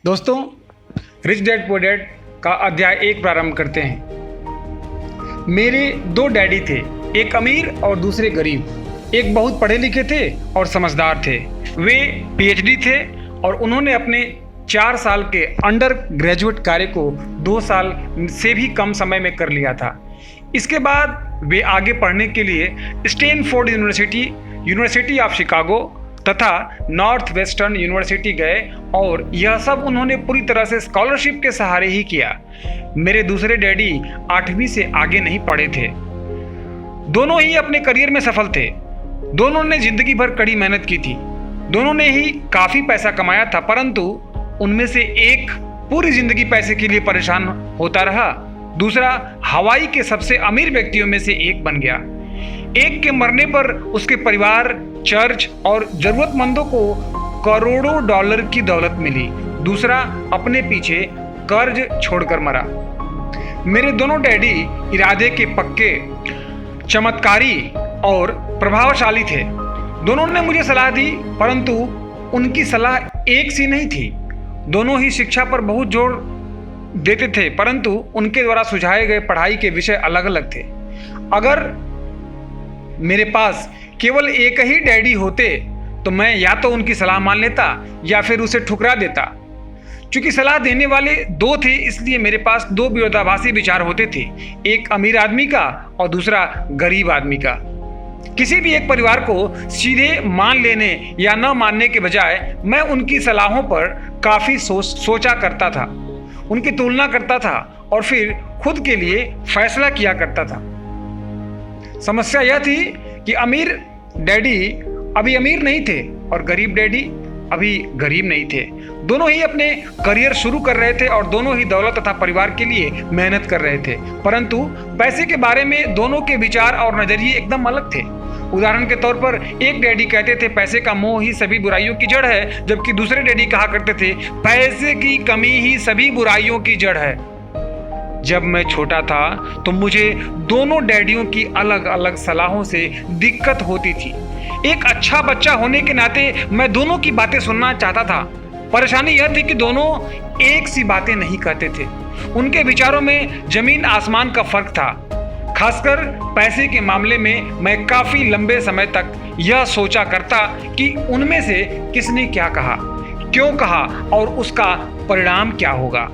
दोस्तों, rich dad poor dad का अध्याय 1 प्रारंभ करते हैं। मेरे 2 डैडी थे, एक अमीर और दूसरे गरीब। एक बहुत पढ़े लिखे थे और समझदार थे। वे पीएचडी थे और उन्होंने अपने 4 साल के अंडर ग्रेजुएट कार्य को 2 साल से भी कम समय में कर लिया था। इसके बाद वे आगे पढ़ने के लिए स्टैनफोर्ड यूनिवर्सिटी ऑफ शिकागो तथा नॉर्थ वेस्टर्न यूनिवर्सिटी गए और यह सब उन्होंने पूरी तरह से स्कॉलरशिप के सहारे ही किया। मेरे दूसरे डैडी 8वीं से आगे नहीं पढ़े थे। दोनों ही अपने करियर में सफल थे। दोनों ने जिंदगी भर कड़ी मेहनत की थी। दोनों ने ही काफ़ी पैसा कमाया था, परंतु उनमें से एक पूरी जिंदगी पैसे के लिए परेशान होता रहा। दूसरा हवाई के सबसे अमीर व्यक्तियों में से एक बन गया। एक के मरने पर उसके परिवार, चर्च और जरूरतमंदों को करोड़ों डॉलर की दौलत मिली। दूसरा अपने पीछे कर्ज छोड़कर मरा। मेरे दोनों डैडी इरादे के पक्के, चमत्कारी और प्रभावशाली थे। दोनों ने मुझे सलाह दी, परंतु उनकी सलाह एक सी नहीं थी। दोनों ही शिक्षा पर बहुत जोर देते थे, परंतु उनके द्वारा सुझाए गए पढ़ाई के विषय अलग अलग थे। अगर मेरे पास केवल एक ही डैडी होते तो मैं या तो उनकी सलाह मान लेता या फिर उसे ठुकरा देता। चूंकि सलाह देने वाले 2 थे, इसलिए मेरे पास 2 विरोधाभासी विचार होते थे, एक अमीर आदमी का और दूसरा गरीब आदमी का। किसी भी एक परिवार को सीधे मान लेने या न मानने के बजाय मैं उनकी सलाहों पर काफ़ी सोचा करता था, उनकी तुलना करता था और फिर खुद के लिए फैसला किया करता था। समस्या यह थी कि अमीर डैडी अभी अमीर नहीं थे और गरीब डैडी अभी गरीब नहीं थे। दोनों ही अपने करियर शुरू कर रहे थे और दोनों ही दौलत तथा परिवार के लिए मेहनत कर रहे थे, परंतु पैसे के बारे में दोनों के विचार और नजरिए एकदम अलग थे। उदाहरण के तौर पर एक डैडी कहते थे पैसे का मोह ही सभी बुराइयों की जड़ है, जबकि दूसरे डैडी कहा करते थे पैसे की कमी ही सभी बुराइयों की जड़ है। जब मैं छोटा था तो मुझे दोनों डैडियों की अलग अलग सलाहों से दिक्कत होती थी। एक अच्छा बच्चा होने के नाते मैं दोनों की बातें सुनना चाहता था। परेशानी यह थी कि दोनों एक सी बातें नहीं कहते थे। उनके विचारों में जमीन आसमान का फर्क था। खासकर पैसे के मामले में मैं काफी लंबे समय तक यह सोचा करता कि उनमें से किसने क्या कहा, क्यों कहा और उसका परिणाम क्या होगा।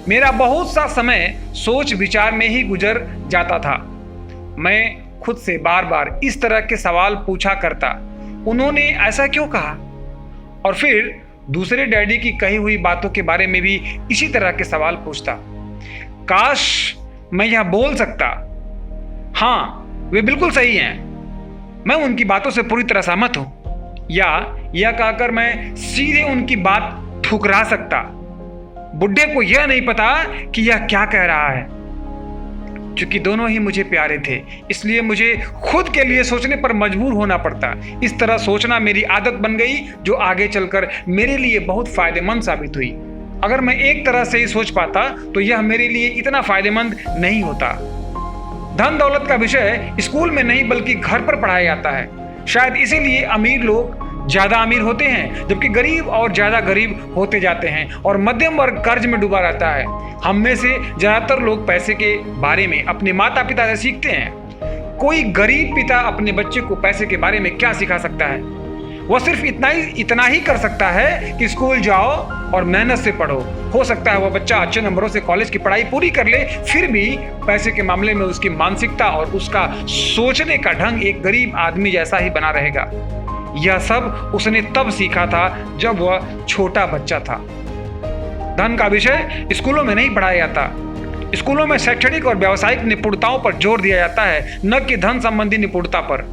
मेरा बहुत सा समय सोच विचार में ही गुजर जाता था। मैं खुद से बार बार इस तरह के सवाल पूछा करता, उन्होंने ऐसा क्यों कहा? और फिर दूसरे डैडी की कही हुई बातों के बारे में भी इसी तरह के सवाल पूछता। काश मैं यह बोल सकता, हाँ वे बिल्कुल सही हैं, मैं उनकी बातों से पूरी तरह सहमत हूं, या यह कहकर मैं सीधे उनकी बात ठुकरा सकता। बुड्ढे को यह नहीं पता कि यह क्या कह रहा है। क्योंकि दोनों ही मुझे प्यारे थे, इसलिए मुझे खुद के लिए सोचने पर मजबूर होना पड़ता। इस तरह सोचना मेरी आदत बन गई, जो आगे चलकर मेरे लिए बहुत फायदेमंद साबित हुई। अगर मैं एक तरह से ही सोच पाता तो यह मेरे लिए इतना फायदेमंद नहीं होता। धन दौलत का विषय स्कूल में नहीं बल्कि घर पर पढ़ाया जाता है। शायद इसीलिए अमीर लोग ज्यादा अमीर होते हैं, जबकि गरीब और ज्यादा गरीब होते जाते हैं और मध्यम वर्ग कर्ज में डूबा रहता है। हम में से ज्यादातर लोग पैसे के बारे में अपने माता पिता से सीखते हैं। कोई गरीब पिता अपने बच्चे को पैसे के बारे में क्या सिखा सकता है? वह सिर्फ इतना ही कर सकता है कि स्कूल जाओ और मेहनत से पढ़ो। हो सकता है वह बच्चा अच्छे नंबरों से कॉलेज की पढ़ाई पूरी कर ले, फिर भी पैसे के मामले में उसकी मानसिकता और उसका सोचने का ढंग एक गरीब आदमी जैसा ही बना रहेगा। यह सब उसने तब सीखा था जब वह छोटा बच्चा था। धन का विषय स्कूलों में नहीं पढ़ाया जाता। स्कूलों में शैक्षणिक और व्यावसायिक निपुणताओं पर जोर दिया जाता है, न कि धन संबंधी निपुणता पर।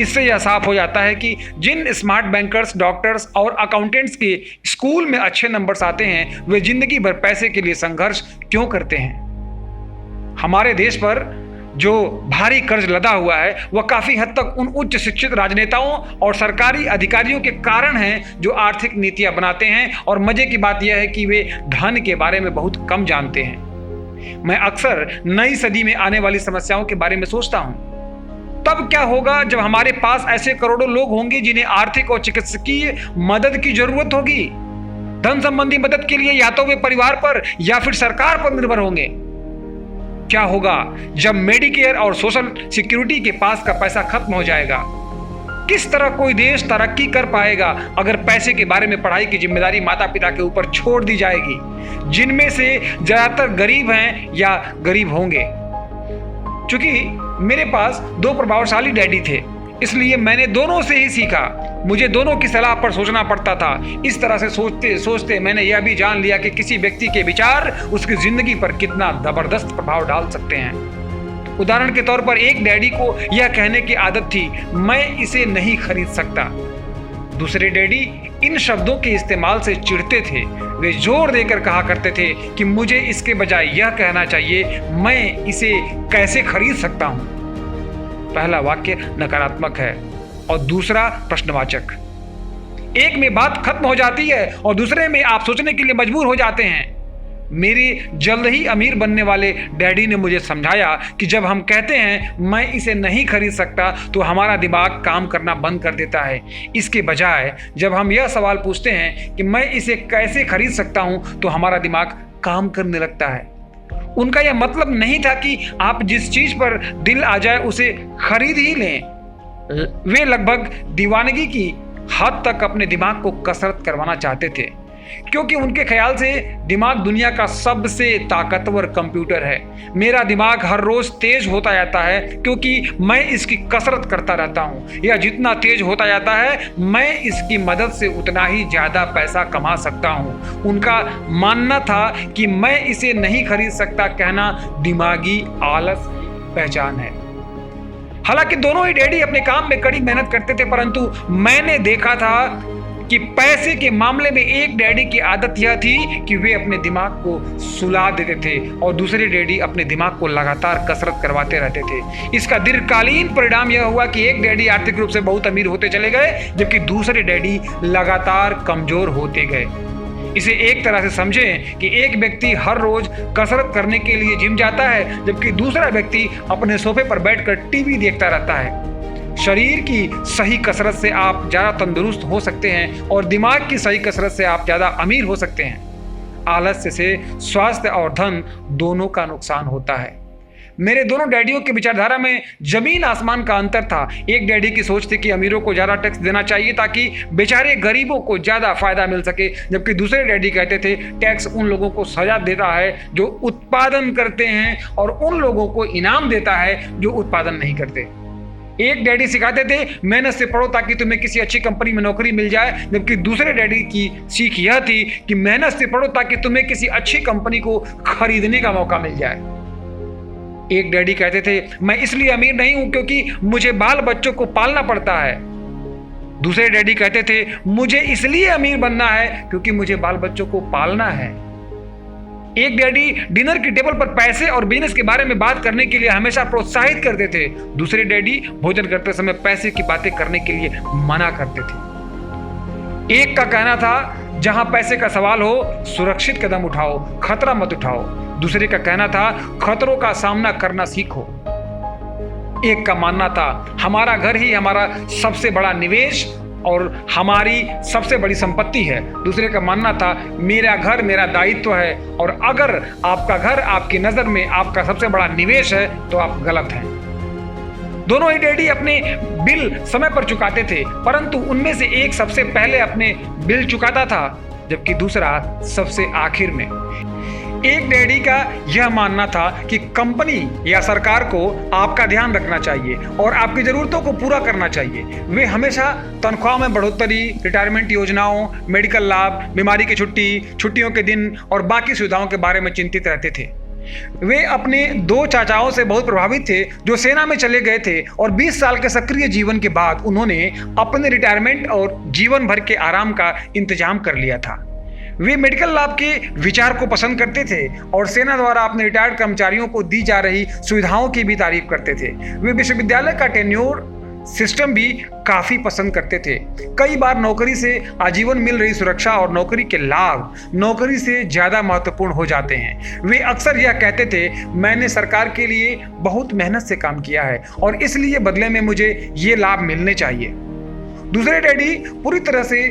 इससे यह साफ हो जाता है कि जिन स्मार्ट बैंकर्स, डॉक्टर्स और अकाउंटेंट्स के स्कूल में अच्छे नंबर्स आते हैं, वे जिंदगी भर पैसे के लिए संघर्ष क्यों करते हैं। हमारे देश पर जो भारी कर्ज लदा हुआ है वह काफी हद तक उन उच्च शिक्षित राजनेताओं और सरकारी अधिकारियों के कारण हैं जो आर्थिक नीतियां बनाते हैं। और मजे की बात यह है कि वे धन के बारे में बहुत कम जानते हैं। मैं अक्सर नई सदी में आने वाली समस्याओं के बारे में सोचता हूं। तब क्या होगा जब हमारे पास ऐसे करोड़ों लोग होंगे जिन्हें आर्थिक और चिकित्सकीय मदद की जरूरत होगी। धन संबंधी मदद के लिए या तो वे परिवार पर या फिर सरकार पर निर्भर होंगे। क्या होगा जब मेडिकेयर और सोशल सिक्योरिटी के पास का पैसा खत्म हो जाएगा? किस तरह कोई देश तरक्की कर पाएगा अगर पैसे के बारे में पढ़ाई की जिम्मेदारी माता पिता के ऊपर छोड़ दी जाएगी, जिनमें से ज्यादातर गरीब हैं या गरीब होंगे। क्योंकि मेरे पास 2 प्रभावशाली डैडी थे, इसलिए मैंने दोनों से ही सीखा। मुझे दोनों की सलाह पर सोचना पड़ता था। इस तरह से सोचते सोचते मैंने यह भी जान लिया कि किसी व्यक्ति के विचार उसकी जिंदगी पर कितना जबरदस्त प्रभाव डाल सकते हैं। उदाहरण के तौर पर एक डैडी को यह कहने की आदत थी, मैं इसे नहीं खरीद सकता। दूसरे डैडी इन शब्दों के इस्तेमाल से चिढ़ते थे। वे जोर देकर कहा करते थे कि मुझे इसके बजाय यह कहना चाहिए, मैं इसे कैसे खरीद सकता हूं। पहला वाक्य नकारात्मक है और दूसरा प्रश्नवाचक। एक में बात खत्म हो जाती है और दूसरे में आप सोचने के लिए मजबूर हो जाते हैं। मेरे जल्द ही अमीर बनने वाले डैडी ने मुझे समझाया कि जब हम कहते हैं मैं इसे नहीं खरीद सकता तो हमारा दिमाग काम करना बंद कर देता है। इसके बजाय जब हम यह सवाल पूछते हैं कि मैं इसे कैसे खरीद सकता हूं तो हमारा दिमाग काम करने लगता है। उनका यह मतलब नहीं था कि आप जिस चीज पर दिल आ जाए उसे खरीद ही लें। वे लगभग दीवानगी की हद तक अपने दिमाग को कसरत करवाना चाहते थे, क्योंकि उनके ख्याल से दिमाग दुनिया का सबसे ताकतवर कंप्यूटर है। मेरा दिमाग हर रोज तेज होता जाता है क्योंकि मैं इसकी कसरत करता रहता हूं। यह जितना तेज होता जाता है मैं इसकी मदद से उतना ही ज्यादा पैसा कमा सकता हूं। उनका मानना था कि मैं इसे नहीं खरीद सकता कहना दिमागी आलस की पहचान है। हालांकि दोनों ही डैडी अपने काम में कड़ी मेहनत करते थे, परंतु मैंने देखा था कि पैसे के मामले में एक डैडी की आदत यह थी कि वे अपने दिमाग को सुला देते थे और दूसरे डैडी अपने दिमाग को लगातार कसरत करवाते रहते थे। इसका दीर्घकालीन परिणाम यह हुआ कि एक डैडी आर्थिक रूप से बहुत अमीर होते चले गए, जबकि दूसरे डैडी लगातार कमजोर होते गए। इसे एक तरह से समझें कि एक व्यक्ति हर रोज कसरत करने के लिए जिम जाता है, जबकि दूसरा व्यक्ति अपने सोफे पर बैठकर टीवी देखता रहता है। शरीर की सही कसरत से आप ज़्यादा तंदुरुस्त हो सकते हैं और दिमाग की सही कसरत से आप ज़्यादा अमीर हो सकते हैं। आलस्य से स्वास्थ्य और धन दोनों का नुकसान होता है। मेरे दोनों डैडियों की विचारधारा में जमीन आसमान का अंतर था। एक डैडी की सोच थी कि अमीरों को ज़्यादा टैक्स देना चाहिए ताकि बेचारे गरीबों को ज़्यादा फायदा मिल सके, जबकि दूसरे डैडी कहते थे टैक्स उन लोगों को सजा देता है जो उत्पादन करते हैं और उन लोगों को इनाम देता है जो उत्पादन नहीं करते। एक डैडी सिखाते थे मेहनत से पढ़ो ताकि तुम्हें किसी अच्छी कंपनी में नौकरी मिल जाए, जबकि दूसरे डैडी की सीख यह थी कि मेहनत से पढ़ो ताकि तुम्हें किसी अच्छी कंपनी को खरीदने का मौका मिल जाए। एक डैडी कहते थे मैं इसलिए अमीर नहीं हूं क्योंकि मुझे बाल बच्चों को पालना पड़ता है। दूसरे डैडी कहते थे मुझे इसलिए अमीर बनना है क्योंकि मुझे बाल बच्चों को पालना है। एक डैडी डिनर की टेबल पर पैसे और बिजनेस के बारे में बात करने के लिए हमेशा प्रोत्साहित करते थे। दूसरे डैडी भोजन करते समय पैसे की बातें करने के लिए मना करते थे। एक का कहना था जहां पैसे का सवाल हो सुरक्षित कदम उठाओ, खतरा मत उठाओ। दूसरे का कहना था खतरों का सामना करना सीखो। एक का मानना था हमारा घर ही हमारा सबसे बड़ा निवेश और हमारी सबसे बड़ी संपत्ति है। दूसरे का मानना था मेरा घर मेरा दायित्व है और अगर आपका घर आपकी नजर में आपका सबसे बड़ा निवेश है तो आप गलत हैं। दोनों ही डैडी अपने बिल समय पर चुकाते थे, परंतु उनमें से एक सबसे पहले अपने बिल चुकाता था जबकि दूसरा सबसे आखिर में। एक डैडी का यह मानना था कि कंपनी या सरकार को आपका ध्यान रखना चाहिए और आपकी जरूरतों को पूरा करना चाहिए। वे हमेशा तनख्वाह में बढ़ोतरी, रिटायरमेंट योजनाओं, मेडिकल लाभ, बीमारी की छुट्टी, छुट्टियों के दिन और बाकी सुविधाओं के बारे में चिंतित रहते थे। वे अपने 2 चाचाओं से बहुत प्रभावित थे जो सेना में चले गए थे और 20 साल के सक्रिय जीवन के बाद उन्होंने अपने रिटायरमेंट और जीवन भर के आराम का इंतजाम कर लिया था। वे मेडिकल लाभ के विचार को पसंद करते थे और सेना द्वारा अपने रिटायर्ड कर्मचारियों को दी जा रही सुविधाओं की भी तारीफ करते थे। वे विश्वविद्यालय का टेन्योर सिस्टम भी काफी पसंद करते थे। कई बार नौकरी से आजीवन मिल रही सुरक्षा और नौकरी के लाभ नौकरी से ज्यादा महत्वपूर्ण हो जाते हैं। वे अक्सर यह कहते थे मैंने सरकार के लिए बहुत मेहनत से काम किया है और इसलिए बदले में मुझे ये लाभ मिलने चाहिए। दूसरे डैडी पूरी तरह से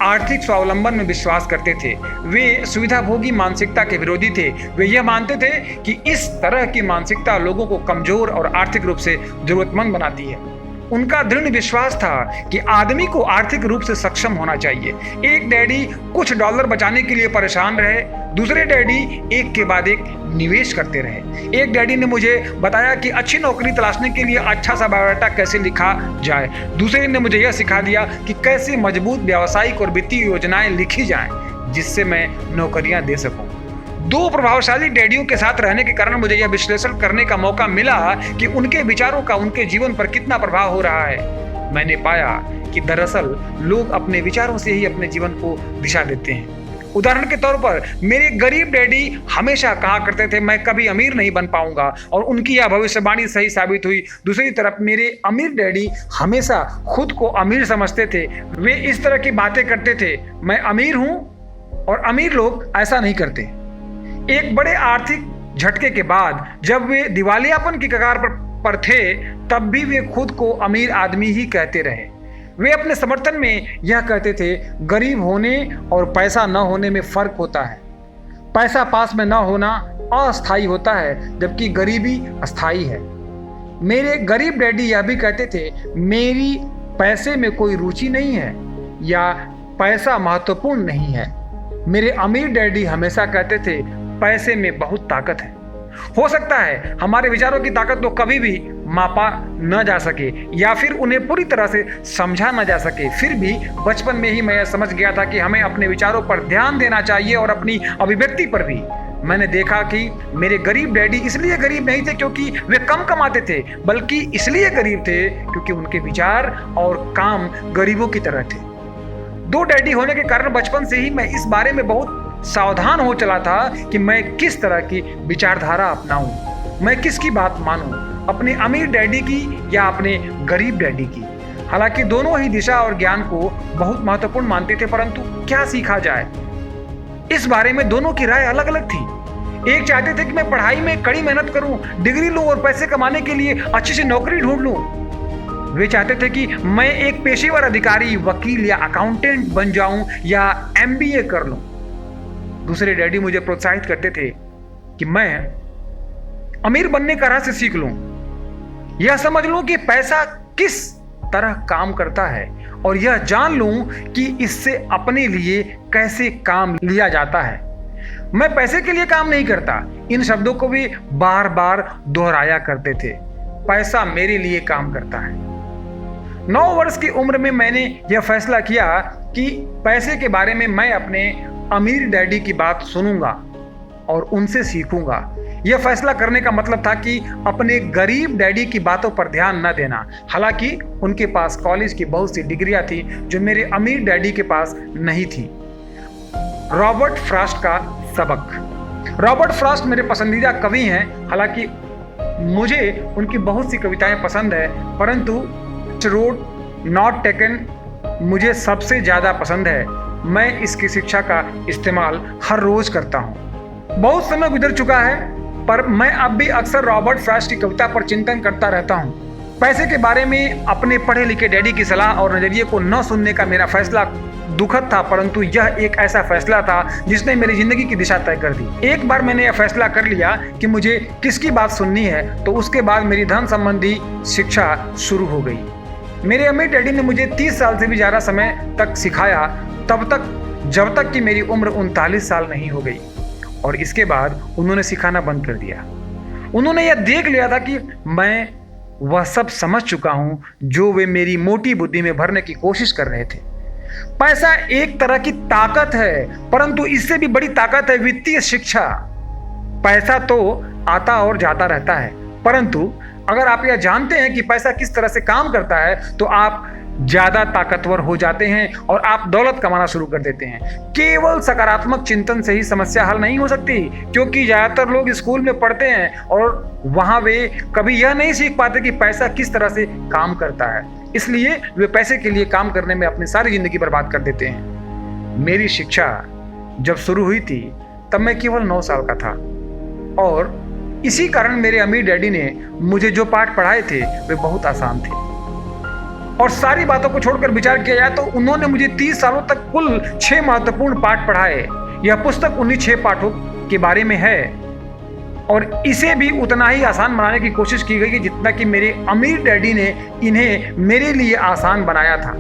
आर्थिक स्वावलंबन में विश्वास करते थे। वे सुविधाभोगी मानसिकता के विरोधी थे। वे यह मानते थे कि इस तरह की मानसिकता लोगों को कमजोर और आर्थिक रूप से जरूरतमंद बनाती है। उनका दृढ़ विश्वास था कि आदमी को आर्थिक रूप से सक्षम होना चाहिए। एक डैडी कुछ डॉलर बचाने के लिए परेशान रहे, दूसरे डैडी एक के बाद एक निवेश करते रहे। एक डैडी ने मुझे बताया कि अच्छी नौकरी तलाशने के लिए अच्छा सा बायोडाटा कैसे लिखा जाए। दूसरे ने मुझे यह सिखा दिया कि कैसे मजबूत व्यावसायिक और वित्तीय योजनाएं लिखी जाएं, जिससे मैं नौकरियां दे सकूं। दो प्रभावशाली डैडियों के साथ रहने के कारण मुझे यह विश्लेषण करने का मौका मिला कि उनके विचारों का उनके जीवन पर कितना प्रभाव हो रहा है। मैंने पाया कि दरअसल लोग अपने विचारों से ही अपने जीवन को दिशा देते हैं। उदाहरण के तौर पर मेरे गरीब डैडी हमेशा कहा करते थे मैं कभी अमीर नहीं बन पाऊंगा, और उनकी यह भविष्यवाणी सही साबित हुई। दूसरी तरफ मेरे अमीर डैडी हमेशा खुद को अमीर समझते थे। वे इस तरह की बातें करते थे, मैं अमीर हूं और अमीर लोग ऐसा नहीं करते। एक बड़े आर्थिक झटके के बाद जब वे दिवालियापन की कगार पर थे, तब भी वे खुद को अमीर आदमी ही कहते रहे। वे अपने समर्थन में यह कहते थे, गरीब होने और पैसा न होने में फर्क होता है। पैसा पास में न होना अस्थायी होता है, जबकि गरीबी अस्थायी है। मेरे गरीब डैडी यह भी कहते थे, मेरी पैसे में कोई रुचि नहीं है या पैसा महत्वपूर्ण नहीं है। मेरे अमीर डैडी हमेशा कहते थे, पैसे में बहुत ताकत है। हो सकता है हमारे विचारों की ताकत तो कभी भी मापा न जा सके या फिर उन्हें पूरी तरह से समझा न जा सके। फिर भी बचपन में ही मैं यह समझ गया था कि हमें अपने विचारों पर ध्यान देना चाहिए और अपनी अभिव्यक्ति पर भी। मैंने देखा कि मेरे गरीब डैडी इसलिए गरीब नहीं थे क्योंकि वे कम कमाते थे, बल्कि इसलिए गरीब थे क्योंकि उनके विचार और काम गरीबों की तरह थे। दो डैडी होने के कारण बचपन से ही मैं इस बारे में बहुत सावधान हो चला था कि मैं किस तरह की विचारधारा अपनाऊं, मैं किसकी बात मानूं, अपने अमीर डैडी की या अपने गरीब डैडी की। हालांकि दोनों ही दिशा और ज्ञान को बहुत महत्वपूर्ण मानते थे, परंतु क्या सीखा जाए, इस बारे में दोनों की राय अलग अलग थी। एक चाहते थे कि मैं पढ़ाई में कड़ी मेहनत करूं, डिग्री लूं और पैसे कमाने के लिए अच्छी सी नौकरी ढूंढ लूं। वे चाहते थे कि मैं एक पेशेवर अधिकारी, वकील या अकाउंटेंट बन जाऊं या MBA कर लूं। दूसरे डैडी मुझे प्रोत्साहित करते थे कि मैं अमीर बनने का रहस्य सीख लूं, यह समझ लूं कि पैसा किस तरह काम करता है और यह जान लूं कि इससे अपने लिए कैसे काम लिया जाता है। मैं पैसे के लिए काम नहीं करता, इन शब्दों को भी बार बार दोहराया करते थे। पैसा मेरे लिए काम करता है। 9 वर्ष की उम्र में मैंने यह फैसला किया कि पैसे के बारे में मैं अपने अमीर डैडी की बात सुनूंगा और उनसे सीखूंगा। यह फैसला करने का मतलब था कि अपने गरीब डैडी की बातों पर ध्यान न देना। हालांकि उनके पास कॉलेज की बहुत सी डिग्रियां थी जो मेरे अमीर डैडी के पास नहीं थी। रॉबर्ट फ्रॉस्ट का सबक। रॉबर्ट फ्रॉस्ट मेरे पसंदीदा कवि हैं। हालांकि मुझे उनकी बहुत सी कविताएं पसंद है, परंतु रोड नॉट टेकन मुझे सबसे ज्यादा पसंद है। मैं इसकी शिक्षा का इस्तेमाल हर रोज करता हूँ। बहुत समय गुजर चुका है, पर मैं अब भी अक्सर रॉबर्ट फ्रॉस्ट की कविता पर चिंतन करता रहता हूँ। पैसे के बारे में अपने पढ़े लिखे डैडी की सलाह और नजरिए को न सुनने का मेरा फैसला दुखद था, परंतु यह एक ऐसा फैसला था जिसने मेरी जिंदगी की दिशा तय कर दी। एक बार मैंने यह फैसला कर लिया कि मुझे किसकी बात सुननी है, तो उसके बाद मेरी धन संबंधी शिक्षा शुरू हो गई। मेरे अमीर डैडी ने मुझे 30 साल से भी ज्यादा समय तक सिखाया, तब तक जब तक कि मेरी उम्र 39 साल नहीं हो गई, और इसके बाद उन्होंने सिखाना बंद कर दिया। उन्होंने यह देख लिया था कि मैं वह सब समझ चुका हूं जो वे मेरी मोटी बुद्धि में भरने की कोशिश कर रहे थे। पैसा एक तरह की ताकत है, परंतु इससे भी बड़ी ताकत है वित्तीय शिक्षा। पैसा तो आता और जाता रहता है, परंतु अगर आप यह जानते हैं कि पैसा किस तरह से काम करता है, तो आप ज्यादा ताकतवर हो जाते हैं और आप दौलत कमाना शुरू कर देते हैं। केवल सकारात्मक चिंतन से ही समस्या हल नहीं हो सकती, क्योंकि ज्यादातर लोग स्कूल में पढ़ते हैं और वहां वे कभी यह नहीं सीख पाते कि पैसा किस तरह से काम करता है, इसलिए वे पैसे के लिए काम करने में अपनी सारी जिंदगी बर्बाद कर देते हैं। मेरी शिक्षा जब शुरू हुई थी तब मैं केवल 9 साल का था, और इसी कारण मेरे अमीर डैडी ने मुझे जो पाठ पढ़ाए थे वे बहुत आसान थे। और सारी बातों को छोड़कर विचार किया जाए तो उन्होंने मुझे 30 सालों तक कुल 6 महत्वपूर्ण पाठ पढ़ाए। यह पुस्तक उन्हीं 6 पाठों के बारे में है और इसे भी उतना ही आसान बनाने की कोशिश की गई कि जितना कि मेरे अमीर डैडी ने इन्हें मेरे लिए आसान बनाया था।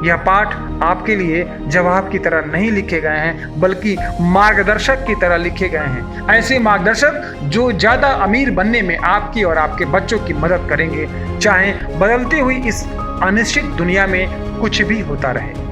यह पाठ आपके लिए जवाब की तरह नहीं लिखे गए हैं, बल्कि मार्गदर्शक की तरह लिखे गए हैं। ऐसे मार्गदर्शक जो ज्यादा अमीर बनने में आपकी और आपके बच्चों की मदद करेंगे, चाहे बदलती हुई इस अनिश्चित दुनिया में कुछ भी होता रहे।